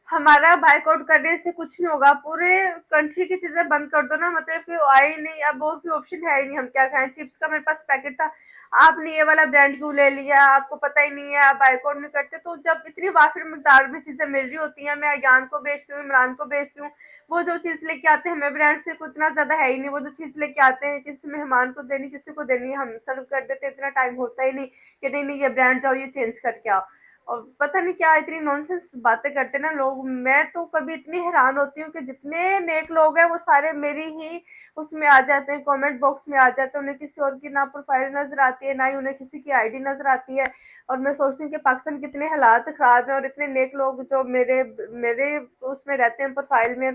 हमारा बाइकआउट करने से कुछ नहीं होगा। पूरे कंट्री की चीजें बंद कर दो ना, मतलब कि आए ही नहीं, अब और कोई ऑप्शन है ही नहीं, हम क्या खाएं। चिप्स का मेरे पास पैकेट था, आपने ये वाला ब्रांड क्यों ले लिया, आपको पता ही नहीं है, आप बाइकआउट नहीं करते। तो जब इतनी वाफिर मिकदार में चीजें मिल रही होती हैं, मैं अयान को बेचती हूँ, इमरान को बेचती हूँ, वो जो चीज लेके आते हैं हमें ब्रांड से उतना ज्यादा है ही नहीं। वो जो चीज लेके आते हैं किसी मेहमान को देनी, किसी को देनी, हम सर्व कर देते, इतना टाइम होता ही नहीं कि नहीं नहीं ये ब्रांड जाओ ये चेंज करके आओ। और पता नहीं क्या इतनी नॉनसेंस बातें करते ना लोग। मैं तो कभी इतनी हैरान होती हूँ कि जितने नेक लोग हैं वो सारे मेरी ही उसमें आ जाते हैं, कमेंट बॉक्स में आ जाते हैं। उन्हें किसी और की ना प्रोफाइल नजर आती है, ना ही उन्हें किसी की आईडी नजर आती है। और मैं सोचती हूँ कि पाकिस्तान कितने हालात खराब हैं, और इतने नेक लोग जो मेरे मेरे उसमें रहते हैं प्रोफाइल में,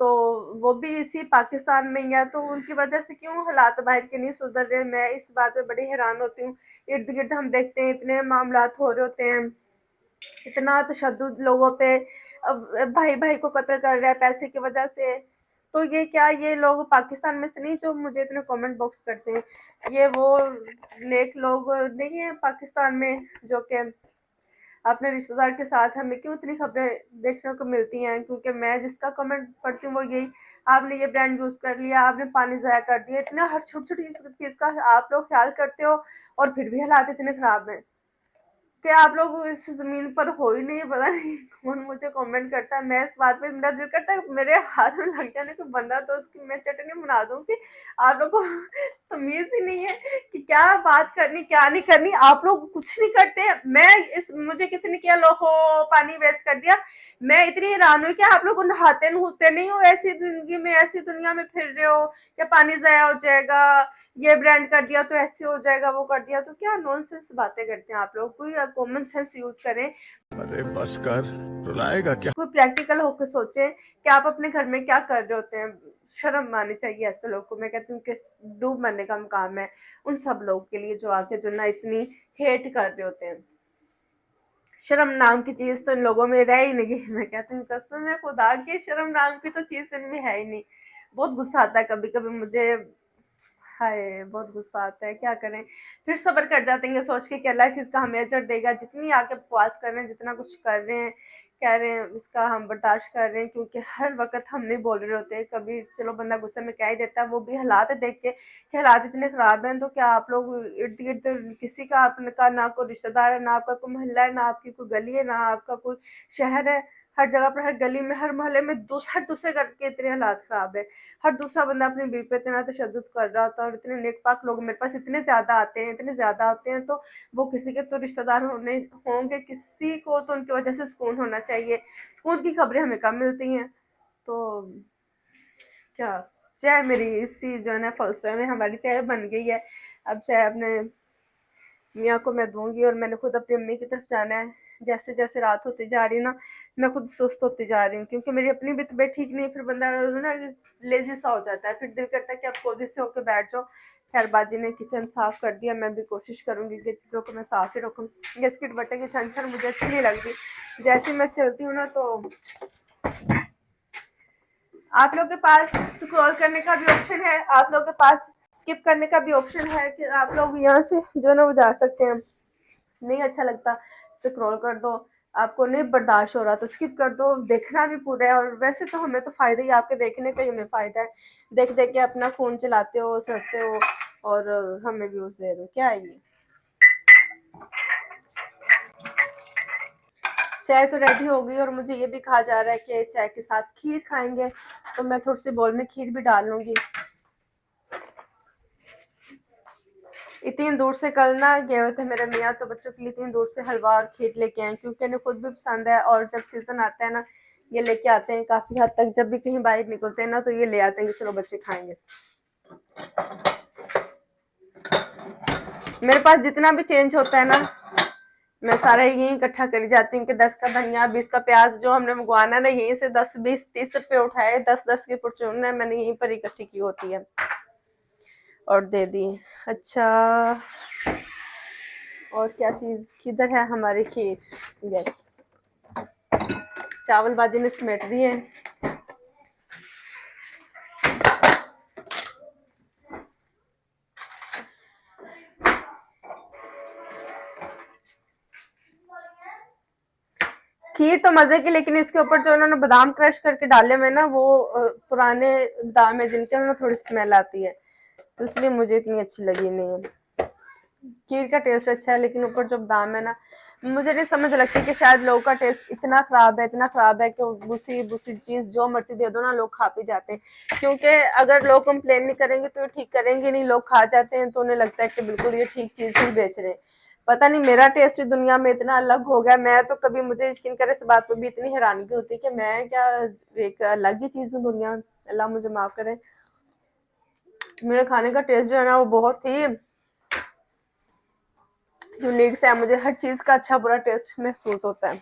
तो वो भी इसी पाकिस्तान में ही है, तो उनकी वजह से क्यों हालात बाहर के नहीं सुधर रहे। मैं इस बात पे बड़ी हैरान होती हूँ। इर्द गिर्द हम देखते हैं इतने मामलात हो रहे होते हैं, इतना तशद्दुद लोगों पे, अब भाई भाई को कत्ल कर रहा है पैसे की वजह से। तो ये क्या ये लोग पाकिस्तान में से नहीं जो मुझे इतने कमेंट बॉक्स करते हैं, ये वो नेक लोग नहीं है पाकिस्तान में जो कि अपने रिश्तेदार के साथ। हमें क्यों इतनी खबरें देखने को मिलती हैं, क्योंकि मैं जिसका कमेंट पढ़ती हूँ वो यही, आपने ये ब्रांड यूज़ कर लिया, आपने पानी ज़ाया कर दिया, इतना हर छोटी छोटी चीज़ का आप लोग ख्याल करते हो, और फिर भी हालात इतने ख़राब हैं कि आप लोग इस ज़मीन पर हो ही नहीं। पता नहीं कौन मुझे कमेंट करता है। मैं इस बात पे मेरा दिल करता है मेरे हाथ में लग जाने को बंदा तो उसकी मैं चटनी बना दूँ कि आप लोग को तमीज़ ही नहीं है कि क्या बात करनी क्या नहीं करनी। आप लोग कुछ नहीं करते। मैं इस मुझे किसी ने किया लो हो पानी वेस्ट कर दिया, मैं इतनी हैरान हुई कि आप लोग नहाते नहूते नहीं हो, ऐसी जिंदगी में ऐसी दुनिया में फिर रहे हो कि पानी ज़ाया हो जाएगा, ये ब्रांड कर दिया तो ऐसे हो जाएगा, वो कर दिया तो। क्या नॉनसेंस बातें करते हैं आप लोग। कोई कॉमन सेंस यूज करें, अरे बस कर, रुलाएगा क्या? कोई प्रैक्टिकल होकर सोचे कि आप अपने घर में क्या कर रहे होते हैं। शर्म आनी चाहिए ऐसे लोग को। मैं कहती हूँ कि डूब मरने का मुकाम है उन सब लोग के लिए जो आके जो ना इतनी हेट कर रहे होते हैं। शर्म नाम की चीज तो इन लोगों में रह ही नहीं। मैं कहती हूँ कसम है खुदा की, शर्म नाम की तो चीज इनमें है ही नहीं। बहुत गुस्सा आता है कभी कभी मुझे, हाय बहुत गुस्सा आता है, क्या करें। फिर सब्र कर जाते हैं सोच के कि अल्लाह इस चीज़ का हमें अजर देगा, जितनी आके बकवास कर रहे हैं जितना कुछ कर रहे हैं, कह रहे हैं इसका हम बर्दाश्त कर रहे हैं, क्योंकि हर वक्त हम नहीं बोल रहे होते। कभी चलो बंदा गुस्से में कह ही देता है, वो भी हालात देख के कि हालात इतने ख़राब हैं, तो क्या आप लोग इर्द गिर्द किसी का आपका ना कोई रिश्तेदार है, ना आपका कोई मोहल्ला है, ना आपकी कोई गली है, ना आपका कोई शहर है, हर जगह पर, हर गली में, हर मोहल्ले में हर दूसरे घर के इतने हालात ख़राब है। हर दूसरा बंदा अपनी बीवी पे इतना तशद्दुद कर रहा होता है, और इतने नेक पाक लोग मेरे पास इतने ज़्यादा आते हैं, इतने ज़्यादा आते हैं, तो वो किसी के तो रिश्तेदार होंगे, किसी को तो उनकी वजह से सुकून होना चाहिए। सुकून की खबरें हमें कम मिलती हैं। तो क्या, चाय मेरी इसी जो है ना फलसफे में हमारी चाय बन गई है। अब चाय अपने मियाँ को मैं दूंगी, और मैंने खुद अपनी अम्मी की तरफ जाना है। जैसे जैसे रात होती जा रही है ना, मैं खुद सुस्त होती जा रही हूँ, क्योंकि मेरी अपनी भी तबीयत ठीक नहीं। फिर बंदा ना लेजी सा हो जाता है, फिर दिल करता है कि आप कोजी से होकर बैठ जाओ। खैर बाजी ने किचन साफ़ कर दिया, मैं भी कोशिश करूँगी कि चीज़ों को मैं साफ़ ही रखूँ। बिस्किट बटे की छन छन मुझे अच्छी नहीं लगती। जैसे मैं चलती हूँ ना, तो आप लोग के पास स्क्रॉल करने का भी ऑप्शन है, आप लोग के पास स्किप करने का भी ऑप्शन है, कि आप लोग यहाँ से जो है ना वो जा सकते हैं। नहीं अच्छा लगता स्क्रॉल कर दो, आपको नहीं बर्दाश्त हो रहा तो स्किप कर दो। देखना भी पूरा है, और वैसे तो हमें तो फ़ायदा ही, आपके देखने का ही हमें फ़ायदा है। देख देख के अपना फ़ोन चलाते हो, सड़ते हो, और हमें व्यूज़ दे रहे हो। क्या है ये? चाय तो रेडी हो गई, और मुझे ये भी कहा जा रहा है कि चाय के साथ खीर खाएंगे, तो मैं थोड़ी सी बोल में खीर भी डाल लूँगी। इतनी दूर से कल ना गए हुए थे मेरे मियाँ, तो बच्चों के लिए इतनी दूर से हलवा और खीर लेके आए, क्योंकि इन्हें खुद भी पसंद है। और जब सीज़न आता है ना, ये लेके आते हैं काफ़ी हद तक। जब भी कहीं बाहर निकलते हैं ना, तो ये ले आते हैं कि चलो बच्चे खाएंगे। मेरे पास जितना भी चेंज होता है ना, मैं सारा यहीं इकट्ठा करी जाती हूँ कि 10 का धनिया, 20 का प्याज जो हमने मंगवाना ना, यहीं से 10, 20, 30 रुपये उठाए, 10-10 की परचून मैंने यहीं पर इकट्ठी की होती है और दे दी। अच्छा, और क्या चीज़ किधर है हमारी खीर? यस, चावल बाजी ने समेट दिए हैं। खीर तो मजे की, लेकिन इसके ऊपर जो उन्होंने बादाम क्रश करके डाले हुए ना, वो पुराने बादाम है जिनके ना थोड़ी स्मेल आती है, तो इसलिए मुझे इतनी अच्छी लगी नहीं है। खीर का टेस्ट अच्छा है, लेकिन ऊपर जो बादाम है ना, मुझे नहीं समझ लगती कि शायद लोगों का टेस्ट इतना ख़राब है कि बुसी बुसी चीज़ जो मर्जी दे दो ना, लोग खा पी जाते हैं। क्योंकि अगर लोग कंप्लेन नहीं करेंगे तो ये ठीक करेंगे नहीं, लोग खा जाते हैं, तो उन्हें लगता है कि बिल्कुल ये ठीक चीज़ ही बेच रहे हैं। पता नहीं मेरा टेस्ट दुनिया में इतना अलग हो गया। मैं तो कभी, मुझे यकीन करे इस बात पर भी इतनी हैरानगी होती है कि मैं क्या एक अलग ही चीज़ हूँ दुनिया। अल्लाह मुझे माफ़ करे। मेरे खाने का टेस्ट जो है ना, वो बहुत ही यूनिक सा है। मुझे हर चीज़ का अच्छा बुरा टेस्ट महसूस होता है।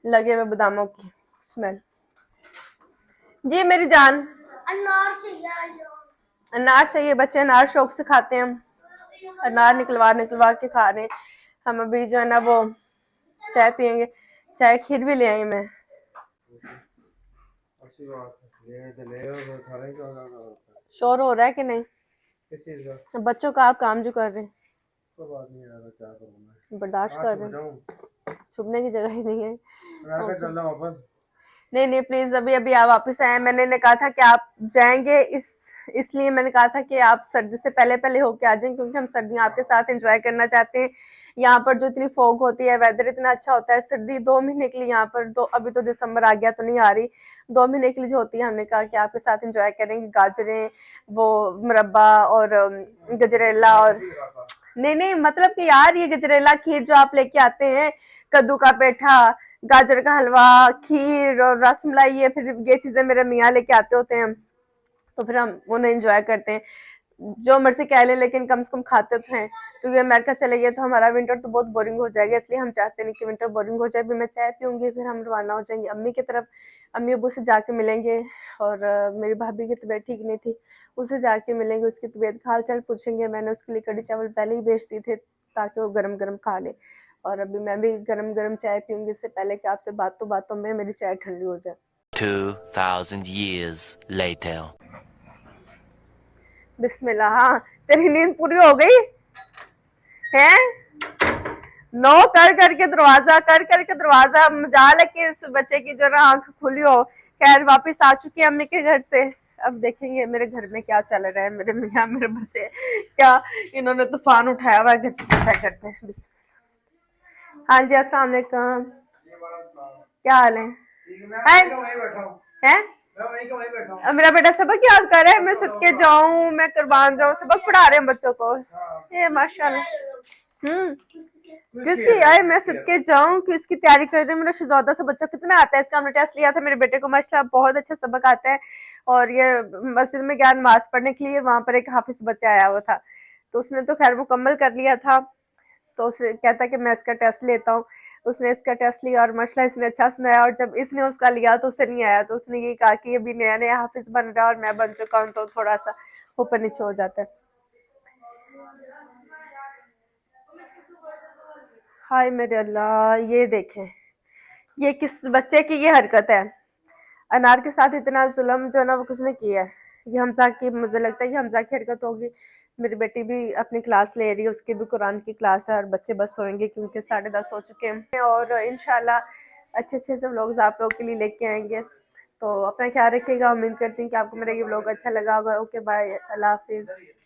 लगे हुए बादामों की स्मेल। जी मेरी जान, अनार चाहिए। अनार चाहिए? बच्चे अनार शौक से खाते हैं, हम अनार निकलवा के खा रहे हैं। हम अभी जो है ना वो चाय पियेंगे। चाय खीर भी ले आई मैं। शोर हो रहा है कि नहीं? बच्चों का आप काम जो कर रहे हैं, बर्दाश्त कर रहे हैं, छुपने की जगह ही नहीं है। नहीं प्लीज, अभी आप वापस आए। मैंने कहा था कि आप जाएंगे, इसलिए मैंने कहा था कि आप सर्दी से पहले होके आ जाएं, क्योंकि हम सर्दियाँ आपके साथ एंजॉय करना चाहते हैं। यहाँ पर जो इतनी फॉग होती है, वेदर इतना अच्छा होता है। सर्दी 2 महीने के लिए यहाँ पर, अभी तो दिसंबर आ गया तो नहीं आ रही, 2 महीने के लिए जो होती है, हमने कहा कि आपके साथ एंजॉय करेंगे। गाजरें, वो मुरब्बा और गजरेला, और नहीं मतलब कि यार ये गजरेला खीर जो आप लेके आते हैं, कद्दू का पेठा, गाजर का हलवा, खीर और रसमलाई, ये फिर ये चीजें मेरे मियाँ लेके आते होते हैं, तो फिर हम उन्हें एंजॉय करते हैं। जो मर्जी कह लें, लेकिन कम से कम खाते तो हैं। तो ये अमेरिका चले गए तो हमारा विंटर तो बहुत बोरिंग हो जाएगा, इसलिए हम चाहते नहीं कि विंटर बोरिंग हो जाए। भी मैं चाय पीऊँगी, फिर हम रवाना हो जाएंगे अम्मी की तरफ। अम्मी अबू से जाके मिलेंगे, और मेरी भाभी की तबीयत ठीक नहीं थी, उससे जाके मिलेंगे, उसकी तबीयत का हाल चाल पूछेंगे। मैंने उसके लिए कड़ी चावल पहले ही भेज दिए थे ताकि वो गरम गरम खा ले, और अभी मैं भी गरम गरम चाय पीऊँगी, इससे पहले कि आपसे बातों में मेरी चाय ठंडी हो जाए। 2000 years later. बिस्मिल्लाह। हाँ, तेरी नींद पूरी हो गई है? नो कर करके दरवाजा मजाल है कि इस बच्चे की जो ना आंख खुली हो। खैर वापस आ चुकी है अम्मी के घर से। अब देखेंगे मेरे घर में क्या चल रहा है, मेरे मियाँ मेरे बच्चे क्या इन्होंने तूफान उठाया हुआ है। घर पे चेक करते हैं। हाँ जी, अस्सलाम वालेकुम, क्या हाल है? हैं? मेरा बेटा सबक याद कर रहा है, मैं सदके जाऊं, मैं कुर्बान जाऊं, सबक पढ़ा रहे हैं बच्चों को। ये माशाल्लाह। किसकी आए मैं सदके जाऊं कि इसकी तैयारी कर रही हूँ। मेरा शहजादा से बच्चा कितना आता है, इसका हमने टेस्ट लिया था। मेरे बेटे को माशाल्लाह बहुत अच्छा सबक आता है। और ये मस्जिद में गया नमाज पढ़ने के लिए, वहां पर एक हाफिज बच्चा आया हुआ था, तो उसने तो खैर मुकम्मल कर लिया था। तो उसे कहता कि मैं इसका टेस्ट लेता हूँ। उसने इसका टेस्ट लिया और माशाल्लाह इसने अच्छा सुनाया। और जब इसने उसका लिया तो उसे नहीं आया, तो उसने ये कहा कि अभी नया नया हाफिज बन रहा है और मैं बन चुका हूँ, तो थोड़ा सा ऊपर नीचे हो जाता है। हाय मेरे अल्लाह, ये देखें ये किस बच्चे की ये हरकत है। अनार के साथ इतना जुल्म जो ना वो किसने किया है। ये हमजा की, मुझे लगता है ये हमजा की हरकत होगी। मेरी बेटी भी अपनी क्लास ले रही है, उसकी भी कुरान की क्लास है और बच्चे बस सोएंगे क्योंकि 10:30 हो चुके हैं। और इंशाल्लाह अच्छे अच्छे से व्लॉग्स आप लोगों के लिए लेके आएंगे। तो अपना ख्याल रखिएगा। उम्मीद करती हूँ कि आपको मेरा ये व्लॉग अच्छा लगा होगा। ओके बाय, अल्लाह हाफिज़।